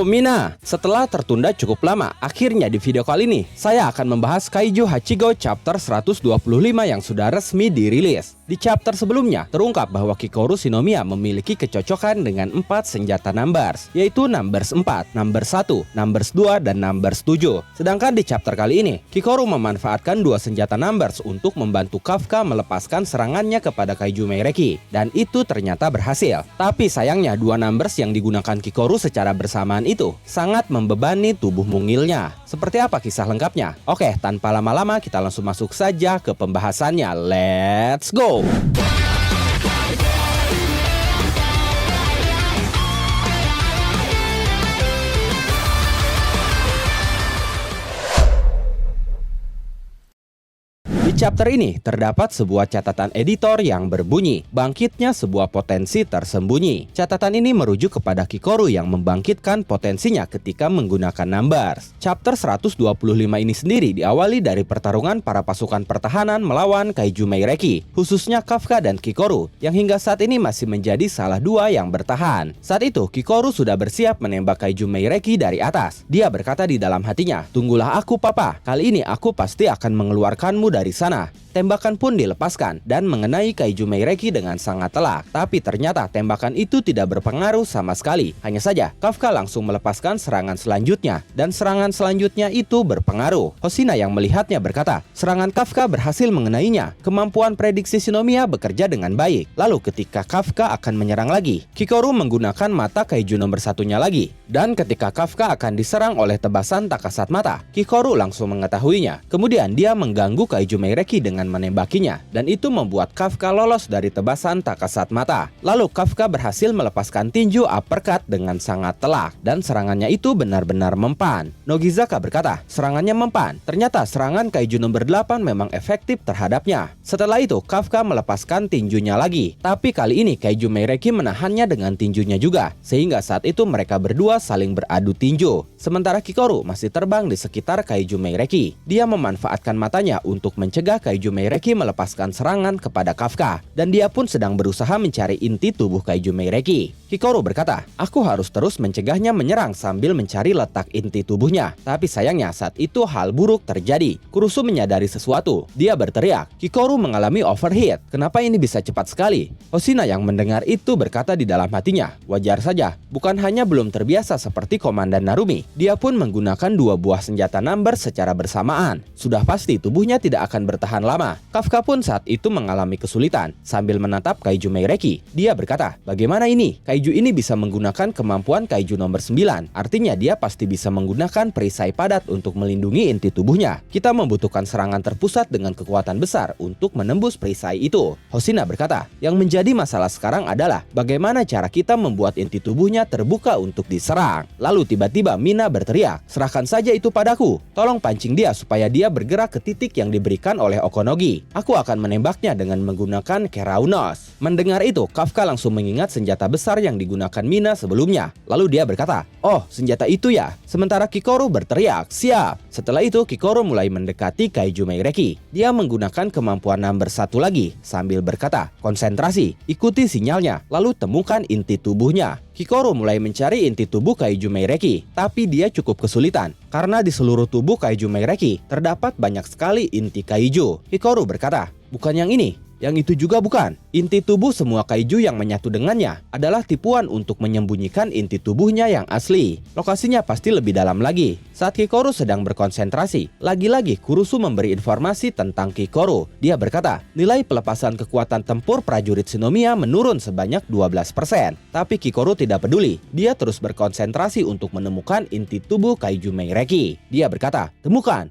Halo Mina, setelah tertunda cukup lama, akhirnya di video kali ini saya akan membahas Kaiju Hachigo chapter 125 yang sudah resmi dirilis. Di chapter sebelumnya terungkap bahwa Kikoru Shinomiya memiliki kecocokan dengan 4 senjata numbers, yaitu numbers 4, numbers 1, numbers 2, dan numbers 7. Sedangkan di chapter kali ini, Kikoru memanfaatkan 2 senjata numbers untuk membantu Kafka melepaskan serangannya kepada Kaiju Meireki, dan itu ternyata berhasil. Tapi sayangnya 2 numbers yang digunakan Kikoru secara bersamaan itu sangat membebani tubuh mungilnya. Seperti apa kisah lengkapnya? Oke, tanpa lama-lama kita langsung masuk saja ke pembahasannya. Let's go! Di chapter ini terdapat sebuah catatan editor yang berbunyi, bangkitnya sebuah potensi tersembunyi. Catatan ini merujuk kepada Kikoru yang membangkitkan potensinya ketika menggunakan numbers. Chapter 125 ini sendiri diawali dari pertarungan para pasukan pertahanan melawan Kaiju Meireki, khususnya Kafka dan Kikoru, yang hingga saat ini masih menjadi salah dua yang bertahan. Saat itu Kikoru sudah bersiap menembak Kaiju Meireki dari atas. Dia berkata di dalam hatinya, "Tunggulah aku papa, kali ini aku pasti akan mengeluarkanmu dari sana." Tembakan pun dilepaskan dan mengenai Kaiju Meireki dengan sangat telak. Tapi ternyata tembakan itu tidak berpengaruh sama sekali. Hanya saja Kafka langsung melepaskan serangan selanjutnya, dan serangan selanjutnya itu berpengaruh. Hoshina yang melihatnya berkata, serangan Kafka berhasil mengenainya. Kemampuan prediksi Shinomiya bekerja dengan baik. Lalu ketika Kafka akan menyerang lagi, Kikoru menggunakan mata Kaiju nomor 1-nya lagi. Dan ketika Kafka akan diserang oleh tebasan tak kasat mata, Kikoru langsung mengetahuinya. Kemudian dia mengganggu Kaiju Meireki dengan menembakinya, dan itu membuat Kafka lolos dari tebasan tak kasat mata. Lalu Kafka berhasil melepaskan tinju uppercut dengan sangat telak, dan serangannya itu benar-benar mempan. Nogizaka berkata, serangannya mempan. Ternyata serangan Kaiju nomor 8 memang efektif terhadapnya. Setelah itu Kafka melepaskan tinjunya lagi, tapi kali ini Kaiju Meireki menahannya dengan tinjunya juga, sehingga saat itu mereka berdua saling beradu tinju. Sementara Kikoru masih terbang di sekitar Kaiju Meireki. Dia memanfaatkan matanya untuk mencegah Kaiju Meireki melepaskan serangan kepada Kafka, dan dia pun sedang berusaha mencari inti tubuh Kaiju Meireki. Kikoru berkata, aku harus terus mencegahnya menyerang sambil mencari letak inti tubuhnya. Tapi sayangnya saat itu hal buruk terjadi. Kurusu menyadari sesuatu. Dia berteriak, Kikoru mengalami overheat. Kenapa ini bisa cepat sekali? Hoshina yang mendengar itu berkata di dalam hatinya, wajar saja, bukan hanya belum terbiasa seperti Komandan Narumi, dia pun menggunakan 2 buah senjata number secara bersamaan. Sudah pasti tubuhnya tidak akan bertahan lama. Kafka pun saat itu mengalami kesulitan. Sambil menatap Kaiju Meireki, dia berkata, bagaimana ini? Kaiju ini bisa menggunakan kemampuan Kaiju nomor 9. Artinya dia pasti bisa menggunakan perisai padat untuk melindungi inti tubuhnya. Kita membutuhkan serangan terpusat dengan kekuatan besar untuk menembus perisai itu. Hoshina berkata, yang menjadi masalah sekarang adalah bagaimana cara kita membuat inti tubuhnya terbuka untuk diserang. Lalu tiba-tiba Mina berteriak, serahkan saja itu padaku. Tolong pancing dia supaya dia bergerak ke titik yang diberikan oleh Okonogi. Aku akan menembaknya dengan menggunakan Keraunos. Mendengar itu, Kafka langsung mengingat senjata besar yang digunakan Mina sebelumnya. Lalu dia berkata, oh, senjata itu ya. Sementara Kikoru berteriak, siap. Setelah itu, Kikoru mulai mendekati Kaiju Meireki. Dia menggunakan kemampuan number 1 lagi, sambil berkata, konsentrasi, ikuti sinyalnya, lalu temukan inti tubuhnya. Kikoru mulai mencari inti tubuh Kaiju Meireki, tapi dia cukup kesulitan karena di seluruh tubuh Kaiju Meireki terdapat banyak sekali inti kaiju. Kikoru berkata, bukan yang ini, yang itu juga bukan. Inti tubuh semua kaiju yang menyatu dengannya adalah tipuan untuk menyembunyikan inti tubuhnya yang asli. Lokasinya pasti lebih dalam lagi. Saat Kikoru sedang berkonsentrasi, lagi-lagi Kurusu memberi informasi tentang Kikoru. Dia berkata, nilai pelepasan kekuatan tempur prajurit Shinomiya menurun sebanyak 12%. Tapi Kikoru tidak peduli. Dia terus berkonsentrasi untuk menemukan inti tubuh Kaiju Meireki. Dia berkata, temukan.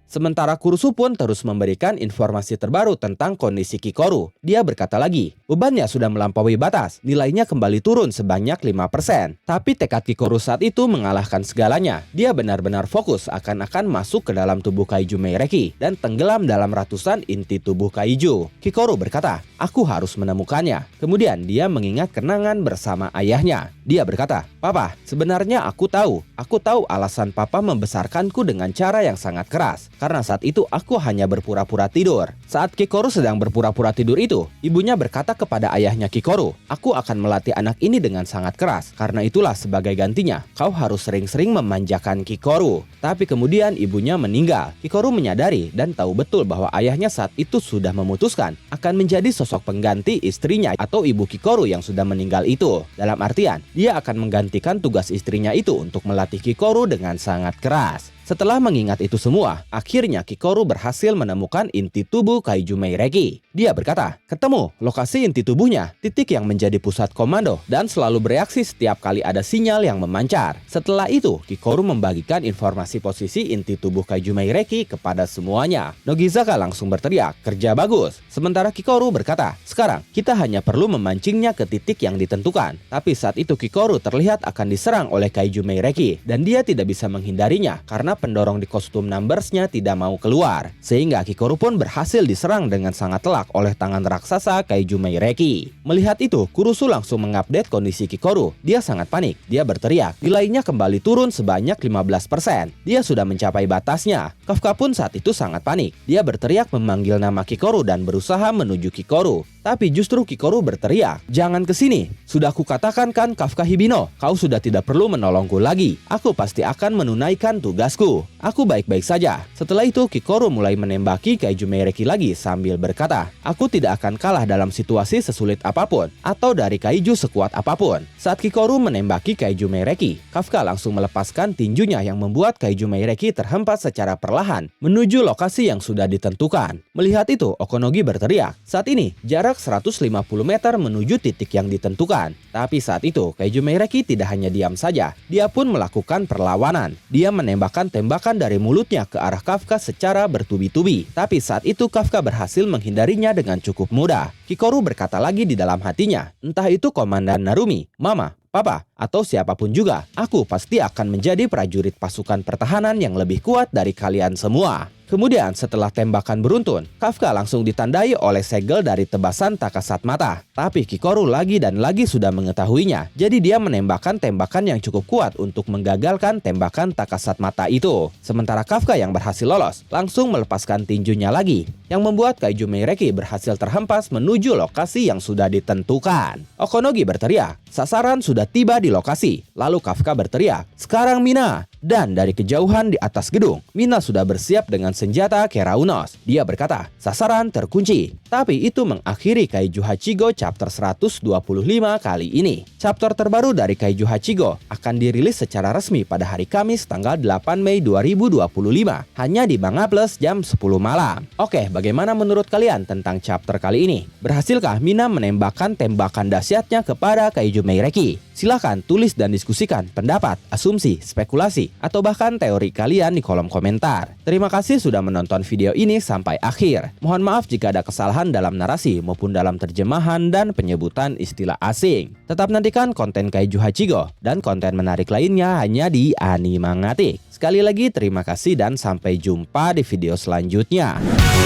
Sementara Kurusu pun terus memberikan informasi terbaru tentang kondisi Kikoru. Dia berkata lagi, bebannya sudah melampaui batas, nilainya kembali turun sebanyak 5%. Tapi tekad Kikoru saat itu mengalahkan segalanya. Dia benar-benar fokus akan masuk ke dalam tubuh kaiju Meireki dan tenggelam dalam ratusan inti tubuh kaiju. Kikoru berkata, "Aku harus menemukannya." Kemudian dia mengingat kenangan bersama ayahnya. Dia berkata, "Papa, sebenarnya aku tahu alasan Papa membesarkanku dengan cara yang sangat keras. Karena saat itu aku hanya berpura-pura tidur." Saat Kikoru sedang berpura-pura tidur itu, ibunya berkata kepada ayahnya Kikoru, "Aku akan melatih anak ini dengan sangat keras. Karena itulah sebagai gantinya, kau harus sering-sering memanjakan Kikoru." Tapi kemudian ibunya meninggal. Kikoru menyadari dan tahu betul bahwa ayahnya saat itu sudah memutuskan akan menjadi sosok pengganti istrinya atau ibu Kikoru yang sudah meninggal itu. Dalam artian, dia akan menggantikan tugas istrinya itu untuk melatih Kikoru dengan sangat keras. Setelah mengingat itu semua, akhirnya Kikoru berhasil menemukan inti tubuh kaiju Meireki. Dia berkata, "Ketemu lokasi inti tubuhnya, titik yang menjadi pusat komando dan selalu bereaksi setiap kali ada sinyal yang memancar." Setelah itu, Kikoru membagikan informasi posisi inti tubuh kaiju Meireki kepada semuanya. Nogizaka langsung berteriak, "Kerja bagus!" Sementara Kikoru berkata, "Sekarang kita hanya perlu memancingnya ke titik yang ditentukan." Tapi saat itu Kikoru terlihat akan diserang oleh kaiju Meireki dan dia tidak bisa menghindarinya karena pendorong di kostum Numbersnya tidak mau keluar. Sehingga Kikoru pun berhasil diserang dengan sangat telak oleh tangan raksasa kaiju Meireki. Melihat itu, Kurusu langsung mengupdate kondisi Kikoru. Dia sangat panik. Dia berteriak, nilainya kembali turun sebanyak 15%. Dia sudah mencapai batasnya. Kafka pun saat itu sangat panik. Dia berteriak memanggil nama Kikoru dan berusaha menuju Kikoru. Tapi justru Kikoru berteriak, "Jangan kesini. Sudah kukatakan kan Kafka Hibino, kau sudah tidak perlu menolongku lagi. Aku pasti akan menunaikan tugasku. Aku baik-baik saja." Setelah itu Kikoru mulai menembaki kaiju Meireki lagi sambil berkata, "Aku tidak akan kalah dalam situasi sesulit apapun atau dari kaiju sekuat apapun." Saat Kikoru menembaki kaiju Meireki, Kafka langsung melepaskan tinjunya yang membuat kaiju Meireki terhempas secara perlahan menuju lokasi yang sudah ditentukan. Melihat itu, Okonogi berteriak, "Saat ini jarak 150 meter menuju titik yang ditentukan." Tapi saat itu kaiju Meireki tidak hanya diam saja, dia pun melakukan perlawanan. Dia menembakkan tembakan dari mulutnya ke arah Kafka secara bertubi-tubi. Tapi saat itu Kafka berhasil menghindarinya dengan cukup mudah. Kikoru berkata lagi di dalam hatinya, "Entah itu Komandan Narumi, Mama, Papa, atau siapapun juga, aku pasti akan menjadi prajurit pasukan pertahanan yang lebih kuat dari kalian semua." Kemudian setelah tembakan beruntun, Kafka langsung ditandai oleh segel dari tebasan takasat mata. Tapi Kikoru lagi dan lagi sudah mengetahuinya, jadi dia menembakkan tembakan yang cukup kuat untuk menggagalkan tembakan takasat mata itu. Sementara Kafka yang berhasil lolos, langsung melepaskan tinjunya lagi, yang membuat kaiju Meireki berhasil terhempas menuju lokasi yang sudah ditentukan. Okonogi berteriak, "Sasaran sudah tiba di lokasi." Lalu Kafka berteriak, "Sekarang Mina!" Dan dari kejauhan di atas gedung, Mina sudah bersiap dengan senjata Keraunos. Dia berkata, "Sasaran terkunci." Tapi itu mengakhiri Kaiju Hachigo chapter 125 kali ini. Chapter terbaru dari Kaiju Hachigo akan dirilis secara resmi pada hari Kamis tanggal 8 Mei 2025, hanya di Manga Plus jam 10 malam. Oke, bagaimana menurut kalian tentang chapter kali ini? Berhasilkah Mina menembakkan tembakan dahsyatnya kepada Kaiju Meireki? Silahkan tulis dan diskusikan pendapat, asumsi, spekulasi, atau bahkan teori kalian di kolom komentar. Terima kasih sudah menonton video ini sampai akhir. Mohon maaf jika ada kesalahan dalam narasi maupun dalam terjemahan dan penyebutan istilah asing. Tetap nantikan konten Kaiju Hachigo dan konten menarik lainnya hanya di Animangatik. Sekali lagi terima kasih dan sampai jumpa di video selanjutnya.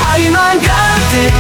Animangatik